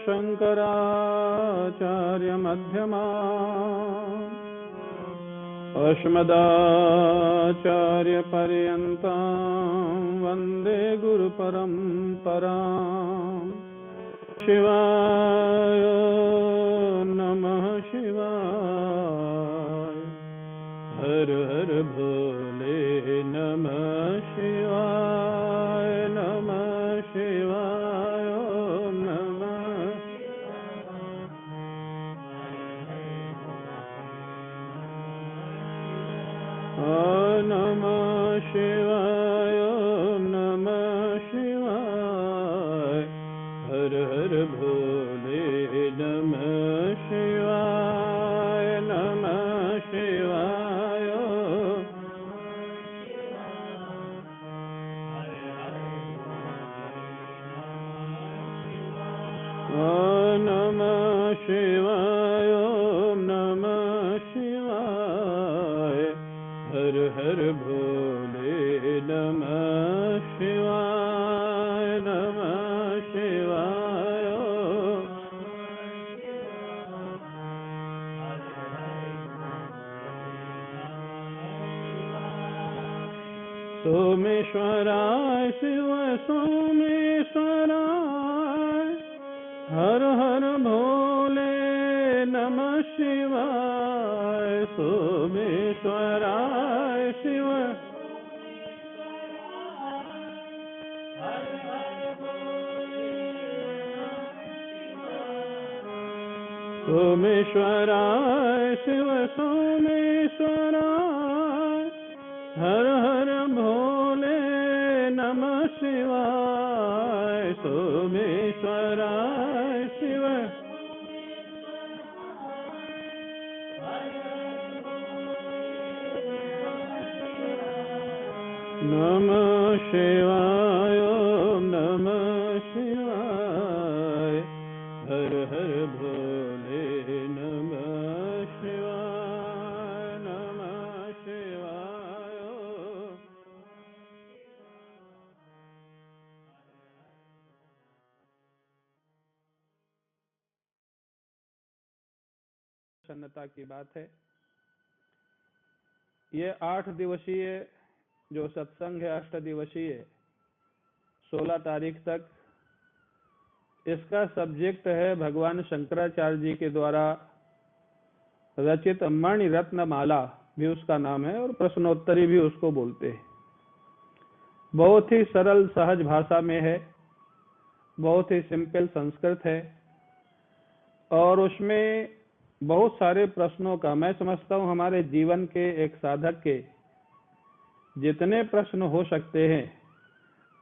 शङ्कराचार्यमध्यमाम् अस्मदाचार्यपर्यन्तां वन्दे गुरुपरम्पराम्। शिवाय नमः शिवाय, हर हर भोले नमः शिवाय ओम नमः शिवाय हर हर भोले नमः शिवाय नमः शिवाय हर हर भोले नमः शिवाय सोमेश्वराय शिव सोमेश्वराय, हर हर भोले नमः शिवाय सोमेश्वराय शिव सोमेश्वराय शिव सोमेश्वराय, हर हर भोले नमः शिवाय सोमेश्वराय शिव नमः शिवाय हर हर भोले नमः शिवाय। प्रसन्नता की बात है, ये 8 दिवसीय जो सत्संग है, 8 दिवसीय 16 तारीख तक, इसका सब्जेक्ट है भगवान शंकराचार्य जी के द्वारा रचित मणि रत्न माला भी उसका नाम है, और प्रश्नोत्तरी भी उसको बोलते हैं। बहुत ही सरल सहज भाषा में है, बहुत ही सिंपल संस्कृत है, और उसमें बहुत सारे प्रश्नों का, मैं समझता हूँ हमारे जीवन के एक साधक के जितने प्रश्न हो सकते हैं,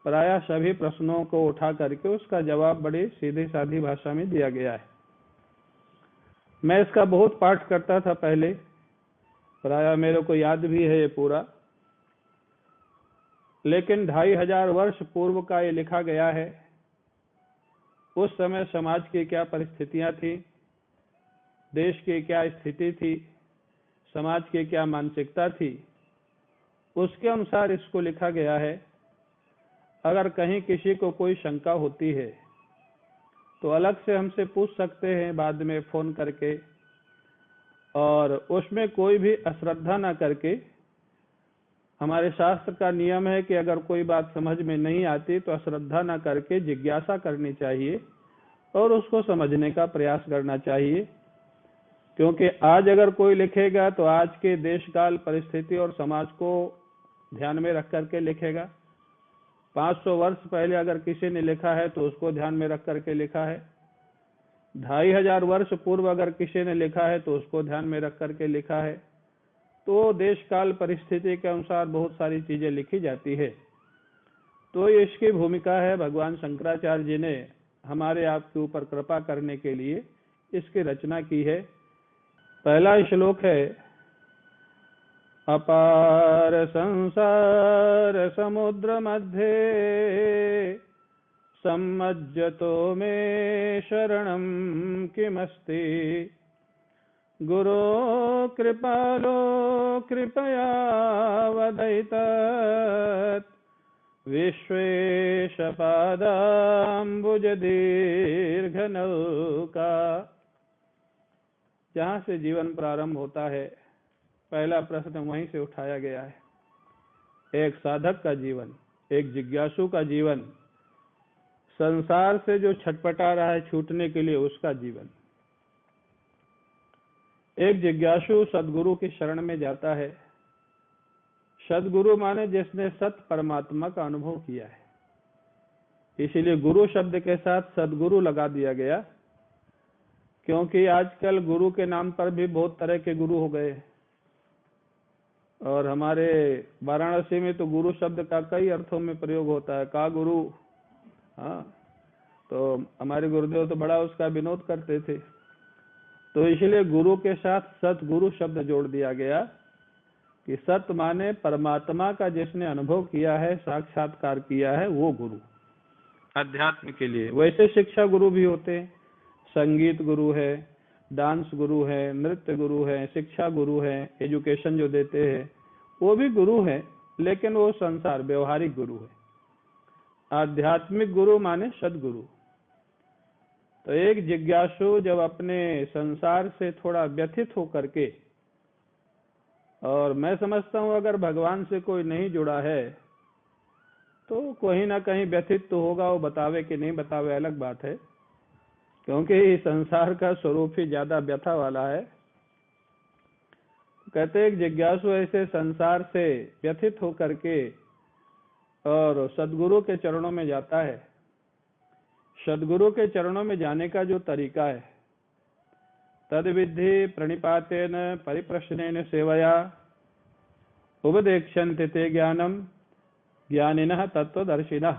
प्रायः सभी प्रश्नों को उठा करके उसका जवाब बड़ी सीधी सादी भाषा में दिया गया है। मैं इसका बहुत पाठ करता था पहले, प्रायः मेरे को याद भी है ये पूरा, लेकिन 2500 वर्ष पूर्व का ये लिखा गया है। उस समय समाज की क्या परिस्थितियां थी, देश की क्या स्थिति थी, समाज की क्या मानसिकता थी, उसके अनुसार इसको लिखा गया है। अगर कहीं किसी को कोई शंका होती है तो अलग से हमसे पूछ सकते हैं बाद में फोन करके, और उसमें कोई भी अश्रद्धा ना करके। हमारे शास्त्र का नियम है कि अगर कोई बात समझ में नहीं आती तो अश्रद्धा ना करके जिज्ञासा करनी चाहिए और उसको समझने का प्रयास करना चाहिए। क्योंकि आज अगर कोई लिखेगा तो आज के देश काल परिस्थिति और समाज को ध्यान में रख करके लिखेगा। 500 वर्ष पहले अगर किसी ने लिखा है तो उसको ध्यान में रख करके लिखा है। 2500 वर्ष पूर्व अगर किसी ने लिखा है तो उसको ध्यान में रख करके लिखा है। तो देश काल परिस्थिति के अनुसार बहुत सारी चीजें लिखी जाती है। तो इसकी भूमिका है, भगवान शंकराचार्य जी ने हमारे आपके ऊपर कृपा करने के लिए इसकी रचना की है। पहला श्लोक है, अपार संसार समुद्र मध्ये सम्मज्जतो मे शरणं किमस्ति, गुरो कृपालो कृपया वदैतत् विश्वेशपादाम्बुज दीर्घ नौका। जहाँ से जीवन प्रारंभ होता है, पहला प्रश्न वहीं से उठाया गया है। एक साधक का जीवन, एक जिज्ञासु का जीवन, संसार से जो छटपटा रहा है छूटने के लिए उसका जीवन। एक जिज्ञासु सदगुरु की शरण में जाता है। सदगुरु माने जिसने सत परमात्मा का अनुभव किया है, इसीलिए गुरु शब्द के साथ सदगुरु लगा दिया गया, क्योंकि आजकल गुरु के नाम पर भी बहुत तरह के गुरु हो गए। और हमारे वाराणसी में तो गुरु शब्द का कई अर्थों में प्रयोग होता है। का गुरु, हाँ, तो हमारे गुरुदेव तो बड़ा उसका विनोद करते थे। तो इसलिए गुरु के साथ सतगुरु शब्द जोड़ दिया गया कि सत माने परमात्मा का जिसने अनुभव किया है, साक्षात्कार किया है, वो गुरु अध्यात्म के लिए। वैसे शिक्षा गुरु भी होते हैं, संगीत गुरु है, डांस गुरु है, नृत्य गुरु है, शिक्षा गुरु है, एजुकेशन जो देते हैं वो भी गुरु है, लेकिन वो संसार व्यवहारिक गुरु है। आध्यात्मिक गुरु माने सदगुरु। तो एक जिज्ञासु जब अपने संसार से थोड़ा व्यथित होकर के, और मैं समझता हूं अगर भगवान से कोई नहीं जुड़ा है तो कहीं ना कहीं व्यथित तो होगा। वो बतावे कि नहीं बतावे अलग बात है, क्योंकि संसार का स्वरूप ही ज्यादा व्यथा वाला है। कहते एक जिज्ञासु ऐसे संसार से व्यथित होकर के और सदगुरु के चरणों में जाता है। सदगुरु के चरणों में जाने का जो तरीका है, तद विधि प्रणिपातेन परिप्रश्नेन सेवया उपदेक्षन्ते ते ज्ञानम ज्ञानिनः तत्वदर्शिनः।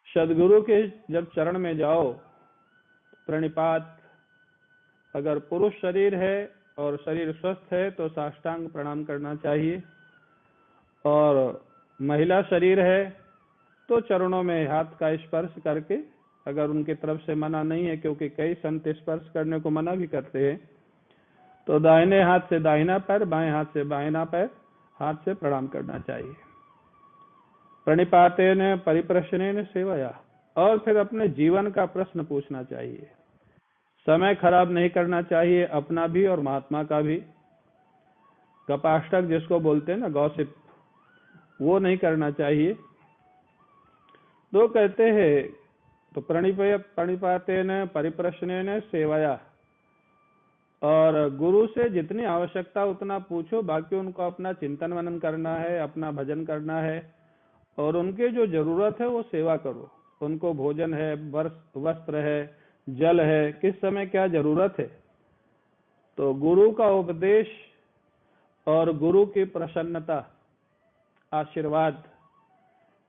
सदगुरु के जब चरण में जाओ, प्रणिपात, अगर पुरुष शरीर है और शरीर स्वस्थ है तो साष्टांग प्रणाम करना चाहिए, और महिला शरीर है तो चरणों में हाथ का स्पर्श करके, अगर उनकी तरफ से मना नहीं है, क्योंकि कई संत स्पर्श करने को मना भी करते हैं, तो दाहिने हाथ से दाहिना पैर, बाएं हाथ से बाएं पैर, हाथ से प्रणाम करना चाहिए। प्रणिपातेन परिप्रश्नेन सेवया, और फिर अपने जीवन का प्रश्न पूछना चाहिए। समय खराब नहीं करना चाहिए, अपना भी और महात्मा का भी। गपाष्टक जिसको बोलते हैं ना, गॉसिप, वो नहीं करना चाहिए। तो कहते हैं तो प्रणिपातेन परिप्रश्नेन सेवया, और गुरु से जितनी आवश्यकता उतना पूछो, बाकी उनको अपना चिंतन मनन करना है, अपना भजन करना है, और उनके जो जरूरत है वो सेवा करो। उनको भोजन है, वस्त्र है, जल है, किस समय क्या जरूरत है। तो गुरु का उपदेश और गुरु की प्रसन्नता, आशीर्वाद,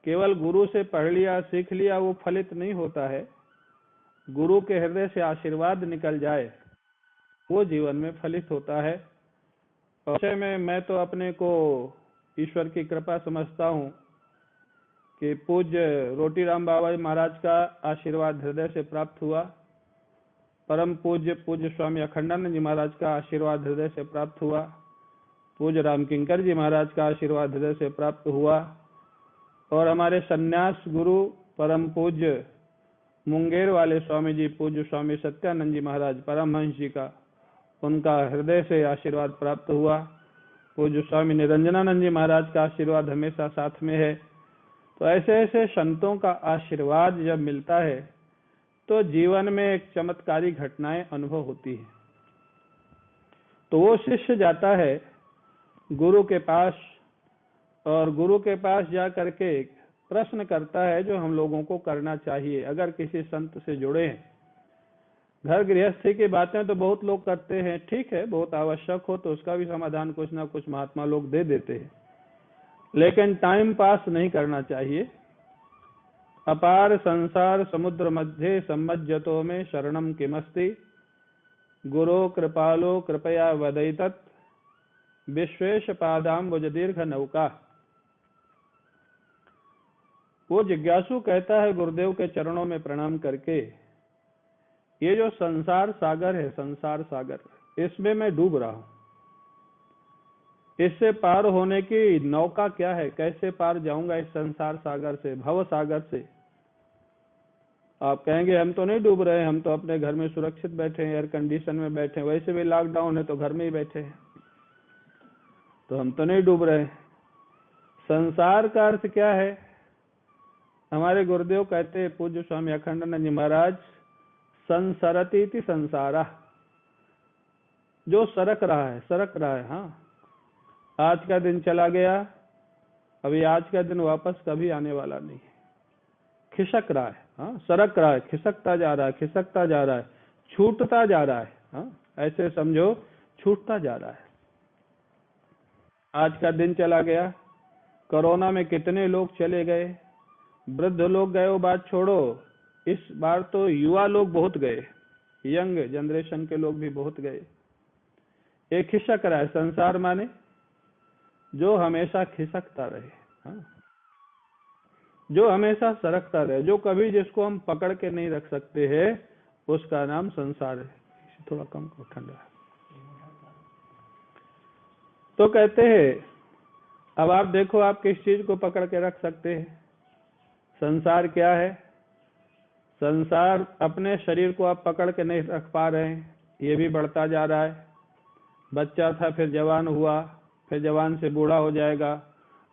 केवल गुरु से पढ़ लिया सीख लिया वो फलित नहीं होता है। गुरु के हृदय से आशीर्वाद निकल जाए वो जीवन में फलित होता है। और में मैं तो अपने को ईश्वर की कृपा समझता हूँ कि पूज्य रोटीराम बाबा महाराज का आशीर्वाद हृदय से प्राप्त हुआ, परम पूज्य स्वामी अखंडानंद जी महाराज का आशीर्वाद हृदय से प्राप्त हुआ, पूज्य राम किंकर जी महाराज का आशीर्वाद हृदय से प्राप्त हुआ, और हमारे सन्यास गुरु परम पूज्य मुंगेर वाले स्वामी जी, पूज्य स्वामी सत्यानंद जी महाराज परमहंस जी का, उनका हृदय से आशीर्वाद प्राप्त हुआ। पूज्य स्वामी निरंजनानंद जी महाराज का आशीर्वाद हमेशा साथ में है। तो ऐसे ऐसे संतों का आशीर्वाद जब मिलता है तो जीवन में एक चमत्कारी घटनाएं अनुभव होती है। तो वो शिष्य जाता है गुरु के पास, और गुरु के पास जा करके प्रश्न करता है जो हम लोगों को करना चाहिए अगर किसी संत से जुड़े हैं। घर गृहस्थी की बातें तो बहुत लोग करते हैं, ठीक है, बहुत आवश्यक हो तो उसका भी समाधान कुछ ना कुछ महात्मा लोग दे देते हैं, लेकिन टाइम पास नहीं करना चाहिए। अपार संसार समुद्र मध्य सम्मज्जतो में शरणम किमस्ति, गुरो कृपालो कृपया वदैतत्, विश्वेश पादाम्बुज दीर्घ नौका। वो जिज्ञासु कहता है गुरुदेव के चरणों में प्रणाम करके, ये जो संसार सागर है, संसार सागर, इसमें मैं डूब रहा हूं। इससे पार होने की नौका क्या है? कैसे पार जाऊंगा इस संसार सागर से, भव सागर से? आप कहेंगे हम तो नहीं डूब रहे हैं, हम तो अपने घर में सुरक्षित बैठे हैं, एयर कंडीशन में बैठे हैं, वैसे भी लॉकडाउन है तो घर में ही बैठे हैं, तो हम तो नहीं डूब रहे हैं। संसार का अर्थ क्या है? हमारे गुरुदेव कहते हैं, पूज्य स्वामी अखंडानंद जी महाराज, संसरती थी संसारा, जो सरक रहा है, सरक रहा है। हाँ, आज का दिन चला गया, अभी आज का दिन वापस कभी आने वाला नहीं है, खिसक रहा है। हाँ, सरक रहा है, खिसकता जा रहा है, खिसकता जा रहा है, छूटता जा रहा है। हाँ, ऐसे समझो, छूटता जा रहा है। आज का दिन चला गया, कोरोना में कितने लोग चले गए, वृद्ध लोग गए वो बात छोड़ो, इस बार तो युवा लोग बहुत गए, यंग जनरेशन के लोग भी बहुत गए। एक खिसक रहा है, संसार माने जो हमेशा खिसकता रहे। हाँ, जो हमेशा सरकता रहे, जो कभी जिसको हम पकड़ के नहीं रख सकते हैं, उसका नाम संसार है। थोड़ा कम करो, ठंडा है। तो कहते हैं, अब आप देखो आप किस चीज को पकड़ के रख सकते हैं? संसार क्या है? संसार अपने शरीर को आप पकड़ के नहीं रख पा रहे हैं, ये भी बढ़ता जा रहा है। बच्चा था, फिर जवान हुआ, फिर जवान से बूढ़ा हो जाएगा,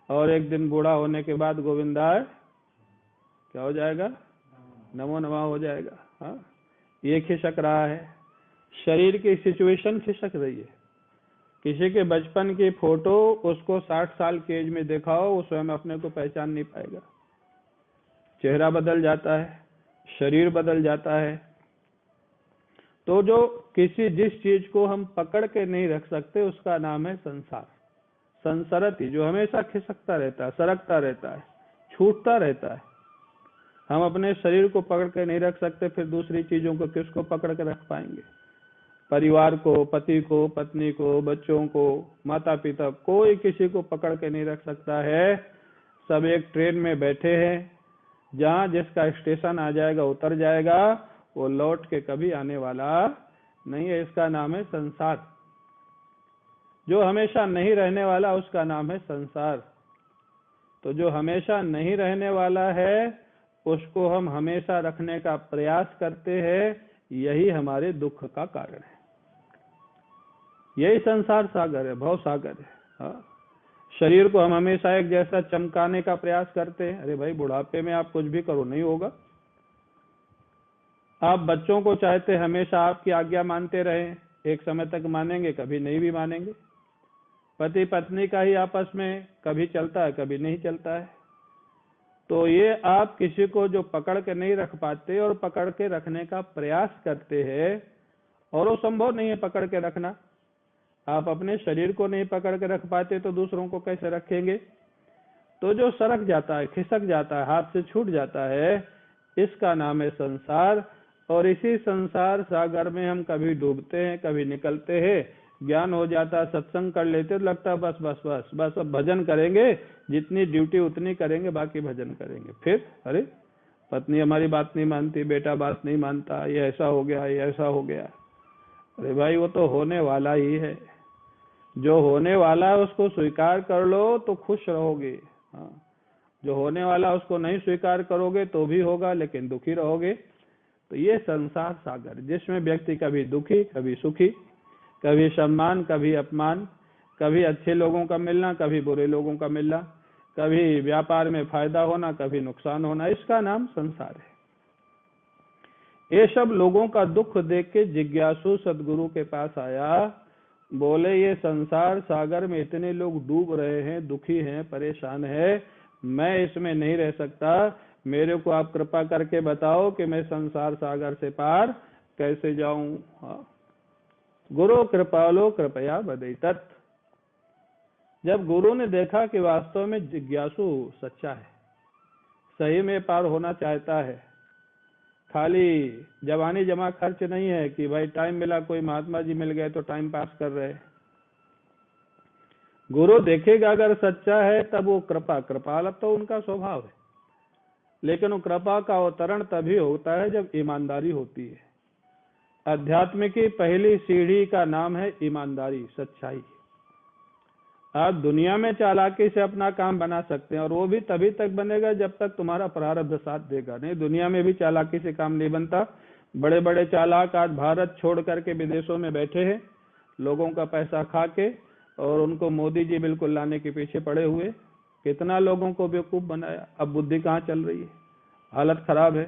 और एक दिन बूढ़ा होने के बाद गोविंदा क्या हो जाएगा? नमो नमः हो जाएगा। हाँ, ये खिसक रहा है, शरीर की सिचुएशन खिसक रही है। किसी के बचपन की फोटो उसको 60 साल की एज में दिखाओ, वो स्वयं अपने को पहचान नहीं पाएगा। चेहरा बदल जाता है, शरीर बदल जाता है। तो जो जिस चीज को हम पकड़ के नहीं रख सकते, उसका नाम है संसार। संसरती, जो हमेशा खिसकता रहता है, सरकता रहता है, छूटता रहता है। हम अपने शरीर को पकड़ के नहीं रख सकते, फिर दूसरी चीजों को किसको पकड़ के रख पाएंगे? परिवार को, पति को, पत्नी को, बच्चों को, माता पिता, कोई किसी को पकड़ के नहीं रख सकता है। सब एक ट्रेन में बैठे हैं, जहां जिसका स्टेशन आ जाएगा उतर जाएगा, वो लौट के कभी आने वाला नहीं है। इसका नाम है संसार। जो हमेशा नहीं रहने वाला, उसका नाम है संसार। तो जो हमेशा नहीं रहने वाला है, उसको हम हमेशा रखने का प्रयास करते हैं, यही हमारे दुख का कारण है। यही संसार सागर है, भव सागर है। हाँ, शरीर को हम हमेशा एक जैसा चमकाने का प्रयास करते हैं। अरे भाई, बुढ़ापे में आप कुछ भी करो, नहीं होगा। आप बच्चों को चाहते हमेशा आपकी आज्ञा मानते रहें, एक समय तक मानेंगे, कभी नहीं भी मानेंगे। पति पत्नी का ही आपस में कभी चलता है, कभी नहीं चलता है। तो ये आप किसी को जो पकड़ के नहीं रख पाते और पकड़ के रखने का प्रयास करते हैं, और वो संभव नहीं है पकड़ के रखना। आप अपने शरीर को नहीं पकड़ के रख पाते तो दूसरों को कैसे रखेंगे? तो जो सरक जाता है, खिसक जाता है, हाथ से छूट जाता है, इसका नाम है संसार। और इसी संसार सागर में हम कभी डूबते हैं, कभी निकलते हैं। ज्ञान हो जाता है, सत्संग कर लेते, तो लगता है बस बस बस बस अब भजन करेंगे, जितनी ड्यूटी उतनी करेंगे, बाकी भजन करेंगे। फिर अरे पत्नी हमारी बात नहीं मानती, बेटा बात नहीं मानता, ये ऐसा हो गया, ये ऐसा हो गया। अरे भाई, वो तो होने वाला ही है। जो होने वाला है उसको स्वीकार कर लो तो खुश रहोगे। हाँ, जो होने वाला उसको नहीं स्वीकार करोगे तो भी होगा, लेकिन दुखी रहोगे। तो ये संसार सागर, जिसमें व्यक्ति कभी दुखी, कभी सुखी, कभी सम्मान, कभी अपमान, कभी अच्छे लोगों का मिलना, कभी बुरे लोगों का मिलना, कभी व्यापार में फायदा होना, कभी नुकसान होना, इसका नाम संसार है। ये सब लोगों का दुख देख के जिज्ञासु सदगुरु के पास आया, बोले ये संसार सागर में इतने लोग डूब रहे हैं, दुखी हैं, परेशान हैं, मैं इसमें नहीं रह सकता। मेरे को आप कृपा करके बताओ कि मैं संसार सागर से पार कैसे जाऊं। हाँ, गुरु कृपालो कृपया बदैतत्। जब गुरु ने देखा कि वास्तव में जिज्ञासु सच्चा है, सही में पार होना चाहता है, खाली जवानी जमा खर्च नहीं है कि भाई टाइम मिला, कोई महात्मा जी मिल गए तो टाइम पास कर रहे। गुरु देखेगा अगर सच्चा है, तब वो कृपाल तो उनका स्वभाव है, लेकिन वो कृपा का अवतरण तभी होता है जब ईमानदारी होती है। अध्यात्म की पहली सीढ़ी का नाम है ईमानदारी, सच्चाई। आप दुनिया में चालाकी से अपना काम बना सकते हैं, और वो भी तभी तक बनेगा जब तक तुम्हारा प्रारब्ध साथ देगा। नहीं, दुनिया में भी चालाकी से काम नहीं बनता। बड़े बड़े चालाक आज भारत छोड़ करके विदेशों में बैठे हैं, लोगों का पैसा खा के, और उनको मोदी जी बिल्कुल लाने के पीछे पड़े हुए। कितना लोगों को बेवकूफ बनाया, अब बुद्धि कहाँ चल रही है, हालत खराब है।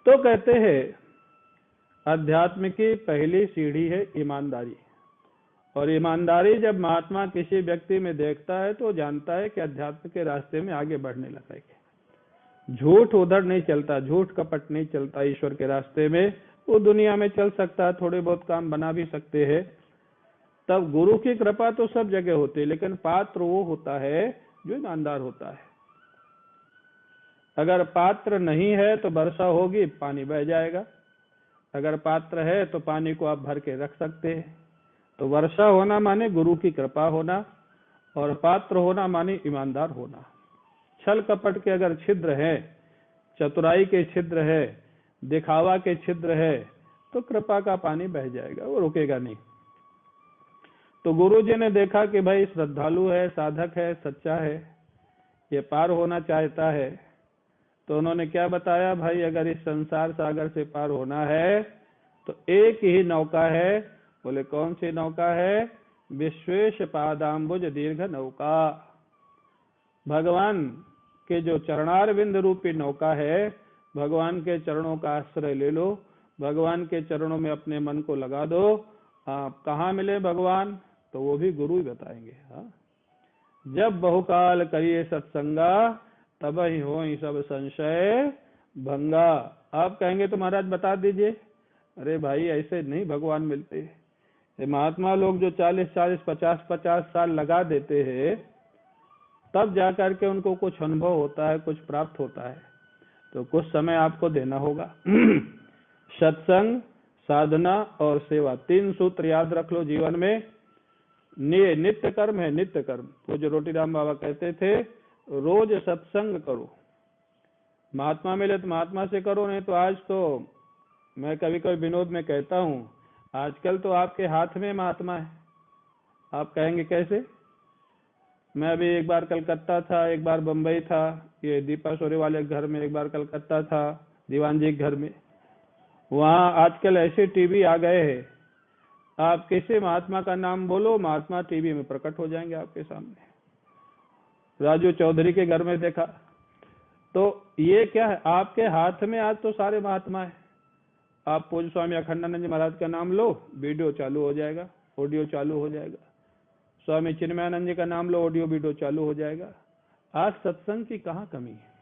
तो कहते हैं अध्यात्म की पहली सीढ़ी है ईमानदारी, और ईमानदारी जब महात्मा किसी व्यक्ति में देखता है तो जानता है कि अध्यात्म के रास्ते में आगे बढ़ने लगा है। झूठ उधर नहीं चलता, झूठ कपट नहीं चलता ईश्वर के रास्ते में। वो दुनिया में चल सकता है, थोड़े बहुत काम बना भी सकते हैं। तब गुरु की कृपा तो सब जगह होती है, लेकिन पात्र वो होता है जो ईमानदार होता है। अगर पात्र नहीं है तो वर्षा होगी, पानी बह जाएगा। अगर पात्र है तो पानी को आप भर के रख सकते हैं। तो वर्षा होना माने गुरु की कृपा होना, और पात्र होना माने ईमानदार होना। छल कपट के अगर छिद्र है, चतुराई के छिद्र है, दिखावा के छिद्र है, तो कृपा का पानी बह जाएगा, वो रुकेगा नहीं। तो गुरु जी ने देखा कि भाई श्रद्धालु है, साधक है, सच्चा है, ये पार होना चाहता है। तो उन्होंने क्या बताया, भाई अगर इस संसार सागर से पार होना है तो एक ही नौका है। बोले कौन सी नौका है? विश्वेश पादाम्बुज दीर्घ नौका। भगवान के जो चरणारविंद रूपी नौका है, भगवान के चरणों का आश्रय ले लो, भगवान के चरणों में अपने मन को लगा दो। आप कहाँ मिले भगवान? तो वो भी गुरु ही बताएंगे। हाँ, जब बहुकाल करिए सत्संगा, तब ही हो सब संशय भंगा। आप कहेंगे तो महाराज बता दीजिए। अरे भाई ऐसे नहीं भगवान मिलते। ये महात्मा लोग जो 40-40, 50-50 साल लगा देते हैं, तब जाकर के उनको कुछ अनुभव होता है, कुछ प्राप्त होता है। तो कुछ समय आपको देना होगा। सत्संग, साधना और सेवा, 3 सूत्र याद रख लो जीवन में। नित्य कर्म है, नित्य कर्म। वो जो रोटीराम बाबा कहते थे, रोज सत्संग करो। महात्मा मिले तो महात्मा से करो, नहीं तो आज तो मैं कभी कभी विनोद में कहता हूँ, आजकल तो आपके हाथ में महात्मा है। आप कहेंगे कैसे? मैं अभी एक बार कलकत्ता था, एक बार बम्बई था, ये दीपा सोरे वाले घर में, एक बार कलकत्ता था दीवान जी के घर में। वहाँ आजकल ऐसे टीवी आ गए हैं, आप किसी महात्मा का नाम बोलो, महात्मा टीवी में प्रकट हो जाएंगे आपके सामने। राजू चौधरी के घर में देखा। तो ये क्या है, आपके हाथ में आज तो सारे महात्मा है। आप पूज्य स्वामी अखंडानंद जी महाराज का नाम लो, वीडियो चालू हो जाएगा, ऑडियो चालू हो जाएगा। स्वामी चिन्मयानंद जी का नाम लो, ऑडियो वीडियो चालू हो जाएगा। आज सत्संग की कहाँ कमी है?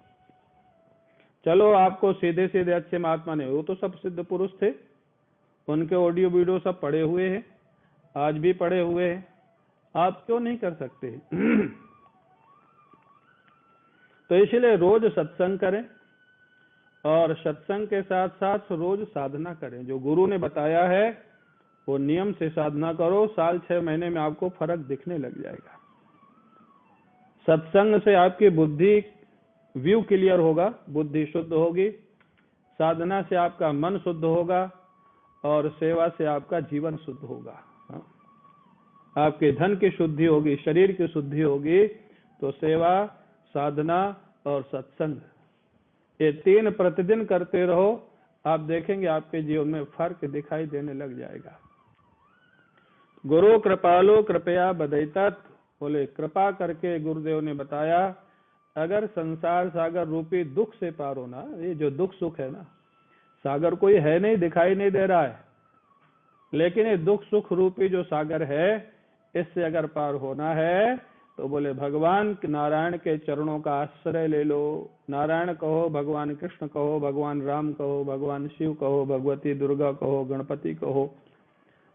चलो आपको सीधे सीधे अच्छे महात्मा ने, वो तो सब सिद्ध पुरुष थे, उनके ऑडियो वीडियो सब पड़े हुए हैं, आज भी पड़े हुए हैं। आप क्यों नहीं कर सकते? तो इसलिए रोज सत्संग करें, और सत्संग के साथ साथ रोज साधना करें। जो गुरु ने बताया है वो नियम से साधना करो, साल 6 महीने में आपको फर्क दिखने लग जाएगा। सत्संग से आपकी बुद्धि व्यू क्लियर होगा, बुद्धि शुद्ध होगी। साधना से आपका मन शुद्ध होगा, और सेवा से आपका जीवन शुद्ध होगा। आपके धन की शुद्धि होगी, शरीर की शुद्धि होगी। तो सेवा, साधना और सत्संग, ये 3 प्रतिदिन करते रहो, आप देखेंगे आपके जीवन में फर्क दिखाई देने लग जाएगा। गुरु कृपालो कृपया बदयितात। बोले कृपा करके गुरुदेव ने बताया, अगर संसार सागर रूपी दुख से पार होना, ये जो दुख सुख है ना, सागर कोई है नहीं, दिखाई नहीं दे रहा है, लेकिन ये दुख सुख रूपी जो सागर है, इससे अगर पार होना है तो बोले भगवान नारायण के चरणों का आश्रय ले लो। नारायण कहो, भगवान कृष्ण कहो, भगवान राम कहो, भगवान शिव कहो, भगवती दुर्गा कहो, गणपति कहो।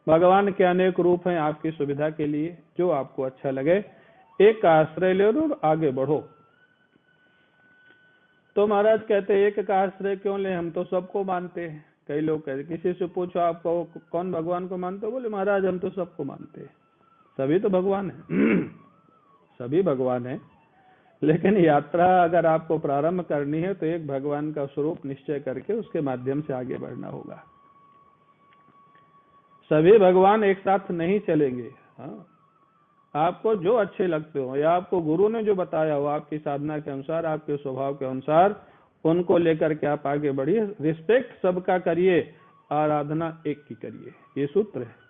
भगवान के अनेक रूप हैं आपकी सुविधा के लिए, जो आपको अच्छा लगे एक का आश्रय ले लो और आगे बढ़ो। तो महाराज कहते एक का आश्रय क्यों ले, हम तो सबको मानते हैं। कई लोग कहते, किसी से पूछो आप कौन भगवान को मानते हो? बोले महाराज हम तो सबको मानते हैं। सभी तो भगवान है। सभी भगवान है, लेकिन यात्रा अगर आपको प्रारंभ करनी है तो एक भगवान का स्वरूप निश्चय करके उसके माध्यम से आगे बढ़ना होगा। सभी भगवान एक साथ नहीं चलेंगे। हाँ, आपको जो अच्छे लगते हो या आपको गुरु ने जो बताया हो आपकी साधना के अनुसार, आपके स्वभाव के अनुसार, उनको लेकर के आप आगे बढ़िए। रिस्पेक्ट सबका करिए, आराधना एक की करिए, ये सूत्र है।